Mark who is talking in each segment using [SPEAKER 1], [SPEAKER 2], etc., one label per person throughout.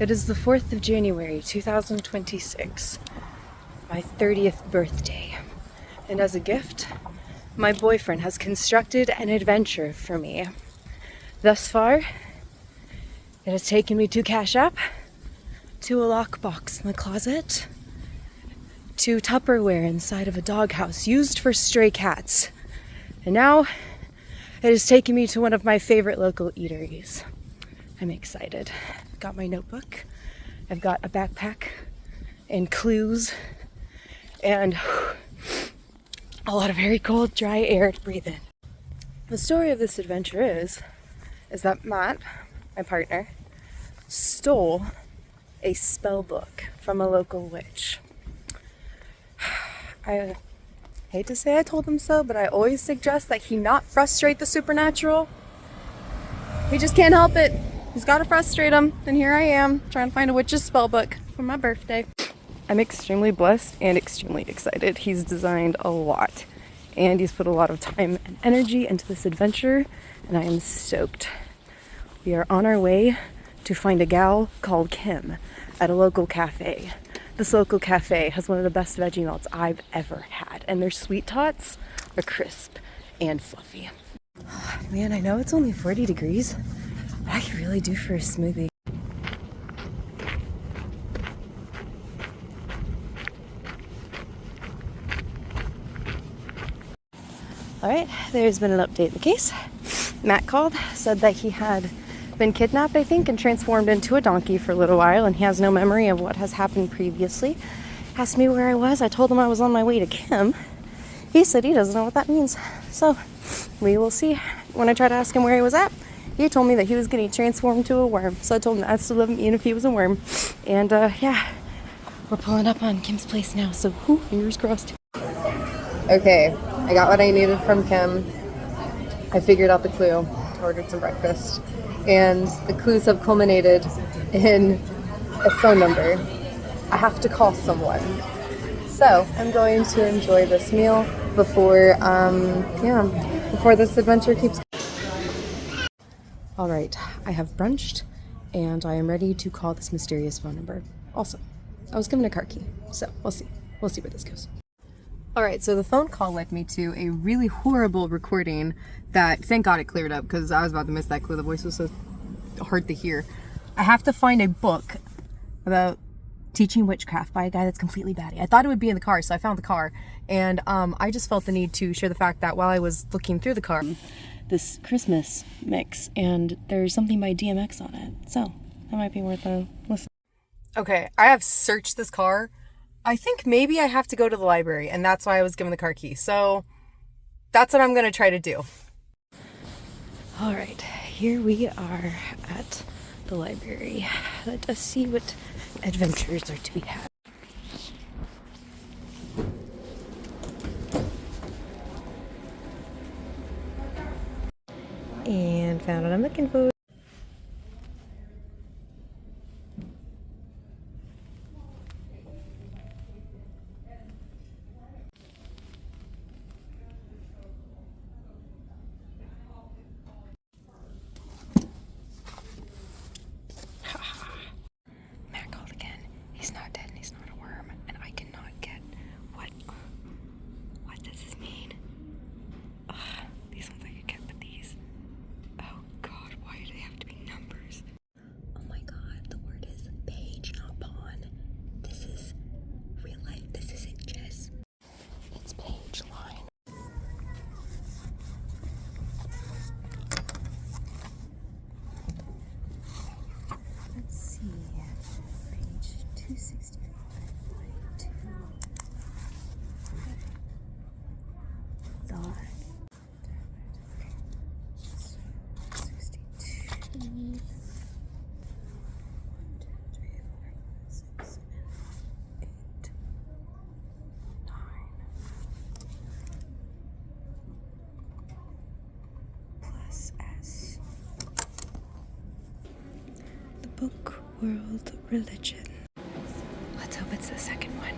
[SPEAKER 1] It is the 4th of January, 2026, my 30th birthday. And as a gift, my boyfriend has constructed an adventure for me. Thus far, it has taken me to Cash App, to a lockbox in the closet, to Tupperware inside of a doghouse used for stray cats. And now, it has taken me to one of my favorite local eateries. I'm excited. I've got my notebook, I've got a backpack and clues, and a lot of very cold, dry air to breathe in. The story of this adventure is that Matt, my partner, stole a spell book from a local witch. I hate to say I told him so, but I always suggest that he not frustrate the supernatural. He just can't help it. He's got to frustrate him, and here I am, trying to find a witch's spell book for my birthday. I'm extremely blessed and extremely excited. He's designed a lot, and he's put a lot of time and energy into this adventure, and I am stoked. We are on our way to find a gal called Kim at a local cafe. This local cafe has one of the best veggie melts I've ever had, and their sweet tots are crisp and fluffy. Man, I know it's only 40 degrees, but I could really do for a smoothie. Alright, there's been an update in the case. Matt called, said that he had been kidnapped, I think, and transformed into a donkey for a little while, and he has no memory of what has happened previously. Asked me where I was. I told him I was on my way to Kim. He said he doesn't know what that means. So, we will see. When I tried to ask him where he was at, he told me that he was getting transformed to a worm. So I told him I'd still live even if he was a worm. And yeah, we're pulling up on Kim's place now, so fingers crossed. Okay, I got what I needed from Kim. I figured out the clue, ordered some breakfast, and the clues have culminated in a phone number. I have to call someone. So I'm going to enjoy this meal before this adventure keeps. All right, I have brunched, and I am ready to call this mysterious phone number. Also, I was given a car key, so we'll see. We'll see where this goes. All right, so the phone call led me to a really horrible recording that, thank God it cleared up, because I was about to miss that clue. The voice was so hard to hear. I have to find a book about teaching witchcraft by a guy that's completely batty. I thought it would be in the car, so I found the car, and I just felt the need to share the fact that while I was looking through the car, this Christmas mix, and there's something by DMX on it, so that might be worth a listen. Okay, I have searched this car. I think maybe I have to go to the library, and that's why I was given the car key, so that's what I'm going to try to do. All right, here we are at the library. Let us see what adventures are to be had. And found what I'm looking for. Matt called again. He's not dead and he's not a worm, and I cannot get what does this mean? These ones I could get, but these. Oh God, why do they have to be numbers? Oh my God, the word is page, not pawn. This is real life. This isn't chess. It's page line. Let's see. Page 265. Line 2. Thought. Okay. 62. 1, 2, 3, 4, 5, 6, 7, 8, 9. Plus S. The book, world, religion. Let's hope it's the second one.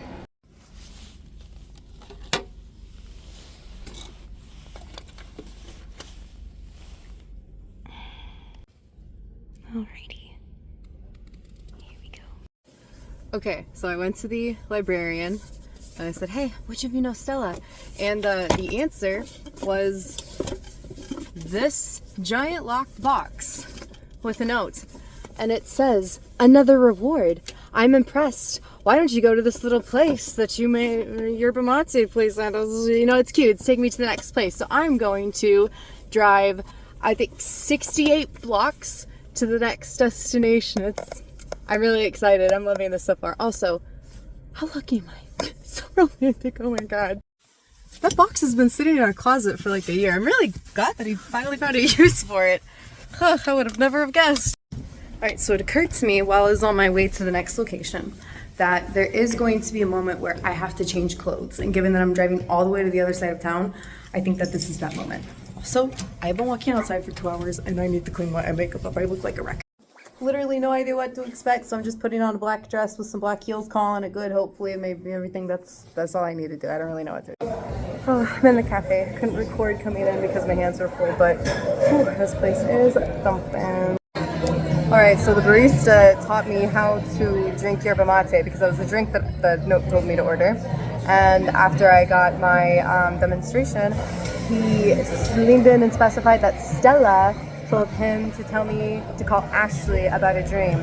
[SPEAKER 1] Alrighty. Here Okay, so I went to the librarian and I said, hey, which of you know Stella? And the answer was this giant locked box with a note. And it says, another reward. I'm impressed. Why don't you go to this little place that you made, yerba mate place at? You know, it's cute. It's taking me to the next place. So I'm going to drive, I think, 68 blocks to the next destination. I'm really excited. I'm loving this so far. Also, how lucky am I? So romantic. Oh my God. That box has been sitting in our closet for like a year. I'm really glad that he finally found a use for it. Huh, I would have never have guessed. Alright, so it occurred to me while I was on my way to the next location that there is going to be a moment where I have to change clothes. And given that I'm driving all the way to the other side of town, I think that this is that moment. Also, I've been walking outside for 2 hours and I need to clean my makeup up. I look like a wreck. Literally no idea what to expect, so I'm just putting on a black dress with some black heels, calling it good. Hopefully, maybe everything, that's all I need to do. I don't really know what to do. Oh, I'm in the cafe. I couldn't record coming in because my hands were full, but whew, this place is thumping. Alright, so the barista taught me how to drink yerba mate because that was the drink that the note told me to order. And after I got my demonstration, he leaned in and specified that Stella told him to tell me to call Ashley about a dream.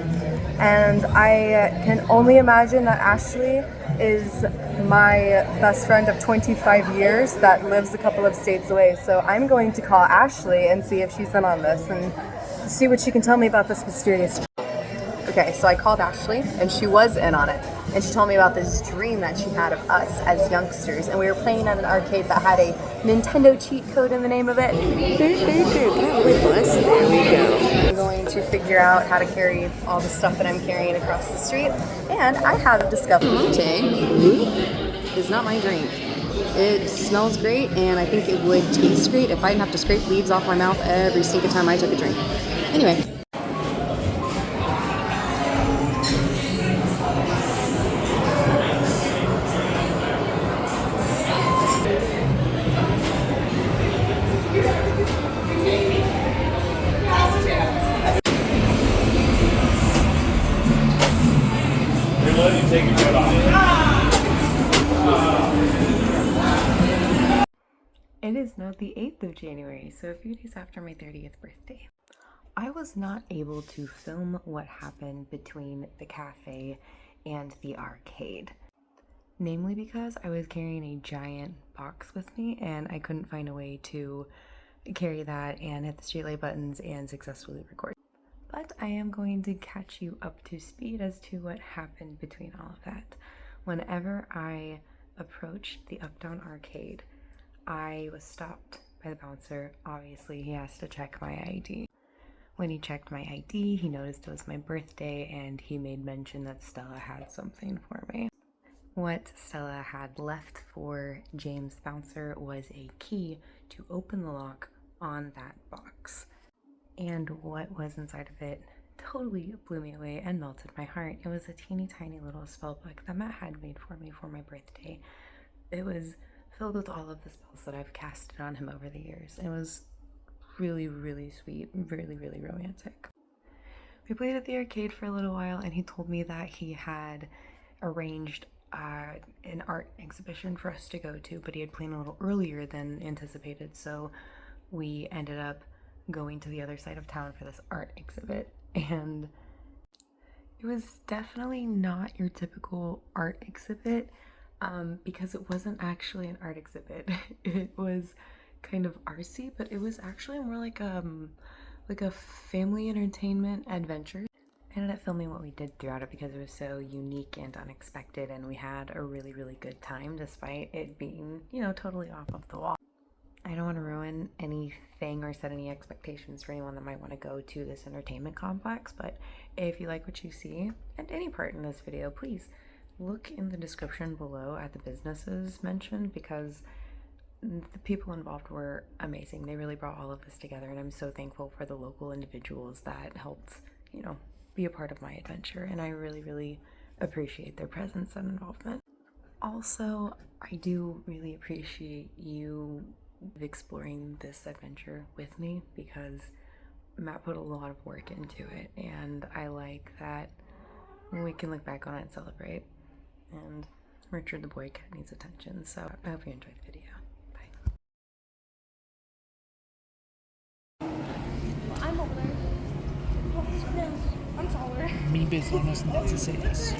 [SPEAKER 1] And I can only imagine that Ashley is my best friend of 25 years that lives a couple of states away. So I'm going to call Ashley and see if she's in on this and see what she can tell me about this mysterious. Okay, so I called Ashley and she was in on it. And she told me about this dream that she had of us as youngsters. And we were playing at an arcade that had a Nintendo cheat code in the name of it. There we go. I'm going to figure out how to carry all the stuff that I'm carrying across the street. And I have discovered latte is not my drink. It smells great and I think it would taste great if I didn't have to scrape leaves off my mouth every single time I took a drink. Anyway. It is now the 8th of January, so a few days after my 30th birthday. I was not able to film what happened between the cafe and the arcade. Namely because I was carrying a giant box with me and I couldn't find a way to carry that and hit the streetlight buttons and successfully record. But I am going to catch you up to speed as to what happened between all of that. Whenever I approached the Uptown Arcade, I was stopped by the bouncer. Obviously, he has to check my ID. When he checked my ID, he noticed it was my birthday and he made mention that Stella had something for me. What Stella had left for James Bouncer was a key to open the lock on that box. And what was inside of it totally blew me away and melted my heart. It was a teeny tiny little spell book that Matt had made for me for my birthday. It was filled with all of the spells that I've casted on him over the years. It was really, really sweet, really, really romantic. We played at the arcade for a little while and he told me that he had arranged an art exhibition for us to go to, but he had planned a little earlier than anticipated, so we ended up going to the other side of town for this art exhibit, and it was definitely not your typical art exhibit because it wasn't actually an art exhibit. It was kind of artsy, but it was actually more like a family entertainment adventure. I ended up filming what we did throughout it because it was so unique and unexpected, and we had a really, really good time despite it being, you know, totally off of the wall. I don't want to ruin anything or set any expectations for anyone that might want to go to this entertainment complex, but if you like what you see and any part in this video, please look in the description below at the businesses mentioned because the people involved were amazing. They really brought all of this together, and I'm so thankful for the local individuals that helped, you know, be a part of my adventure, and I really, really appreciate their presence and involvement. Also, I do really appreciate you exploring this adventure with me because Matt put a lot of work into it, and I like that we can look back on it and celebrate. And Richard the boy cat needs attention, so I hope you enjoyed the video.
[SPEAKER 2] I'm over there. Oh, no, I'm taller.
[SPEAKER 3] Me is honest not to say this.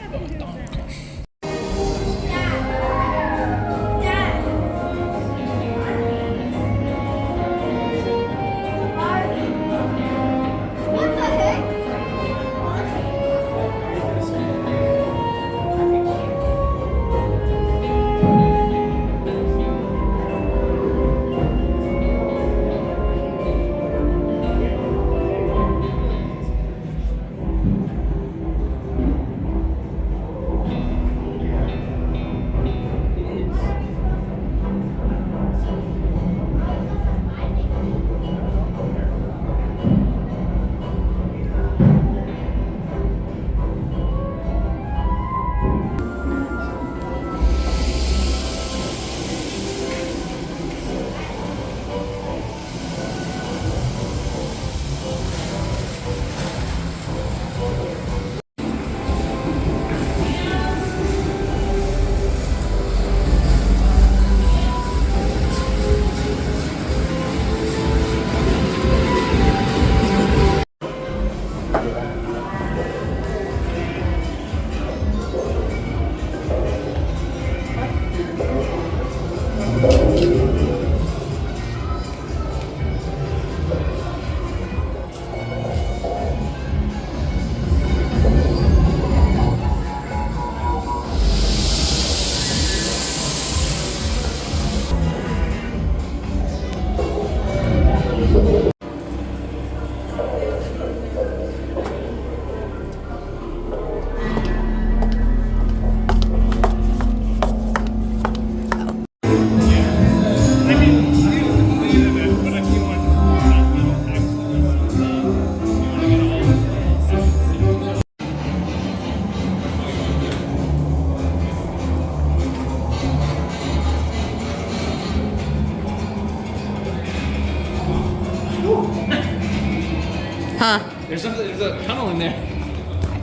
[SPEAKER 1] Huh?
[SPEAKER 3] There's a tunnel in there.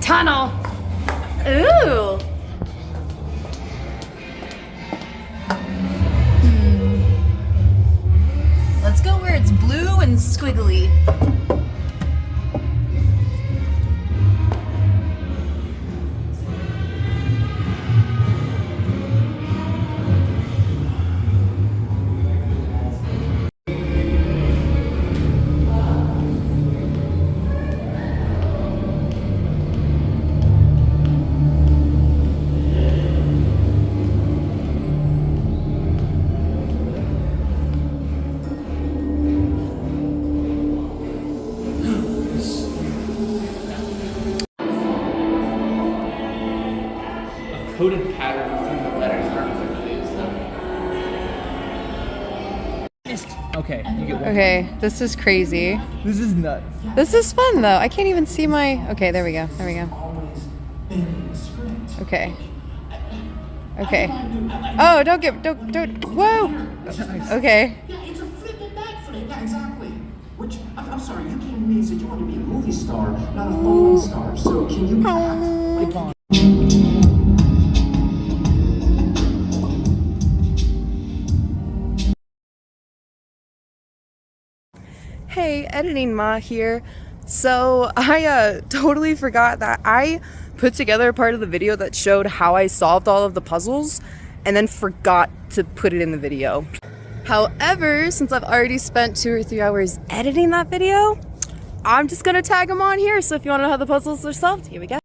[SPEAKER 1] Tunnel! Ooh! Let's go where it's blue and squiggly.
[SPEAKER 3] Coded pattern from the letters are okay, you get one.
[SPEAKER 1] Okay, this is crazy.
[SPEAKER 3] This is nuts.
[SPEAKER 1] This is fun though. I can't even see my. Okay, there we go. There we go. Okay. Okay. Oh, don't. Whoa. Okay.
[SPEAKER 4] Yeah, it's a flip and back flip. Yeah, exactly. Which, I'm sorry, you came to me and said you wanted to be a movie star, not a phone star. So can you act like...
[SPEAKER 5] Hey, Editing Ma here. So I totally forgot that I put together a part of the video that showed how I solved all of the puzzles and then forgot to put it in the video. However, since I've already spent 2 or 3 hours editing that video, I'm just gonna tag them on here. So if you wanna know how the puzzles are solved, here we go.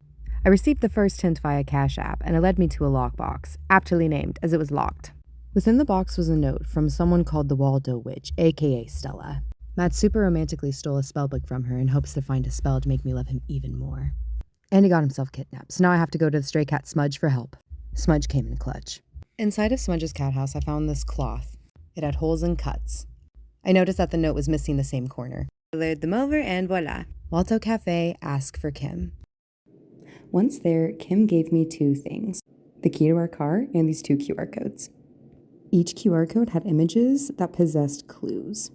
[SPEAKER 1] I received the first hint via Cash App, and it led me to a lockbox, aptly named as it was locked. Within the box was a note from someone called the Waldo Witch, aka Stella. Matt super romantically stole a spellbook from her in hopes to find a spell to make me love him even more. And he got himself kidnapped, so now I have to go to the stray cat Smudge for help. Smudge came in clutch. Inside of Smudge's cat house, I found this cloth. It had holes and cuts. I noticed that the note was missing the same corner. I layered them over and voila. Waldo Cafe, ask for Kim. Once there, Kim gave me 2 things. The key to our car and these 2 QR codes. Each QR code had images that possessed clues.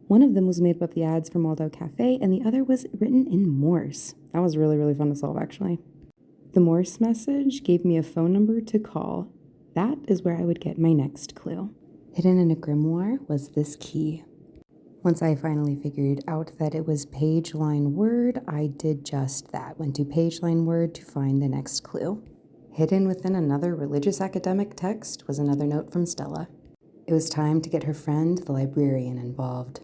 [SPEAKER 1] One of them was made up of the ads from Waldo Cafe, and the other was written in Morse. That was really, really fun to solve, actually. The Morse message gave me a phone number to call. That is where I would get my next clue. Hidden in a grimoire was this key. Once I finally figured out that it was page line word, I did just that. Went to page line word to find the next clue. Hidden within another religious academic text was another note from Stella. It was time to get her friend, the librarian, involved.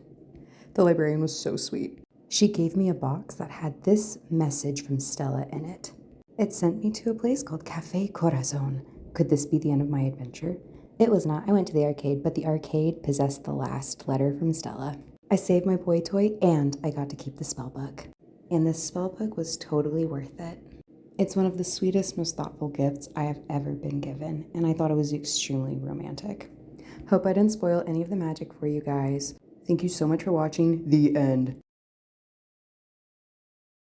[SPEAKER 1] The librarian was so sweet. She gave me a box that had this message from Stella in it. It sent me to a place called Café Corazón. Could this be the end of my adventure? It was not. I went to the arcade, but the arcade possessed the last letter from Stella. I saved my boy toy, and I got to keep the spellbook. And this spellbook was totally worth it. It's one of the sweetest, most thoughtful gifts I have ever been given, and I thought it was extremely romantic. Hope I didn't spoil any of the magic for you guys. Thank you so much for watching. The end.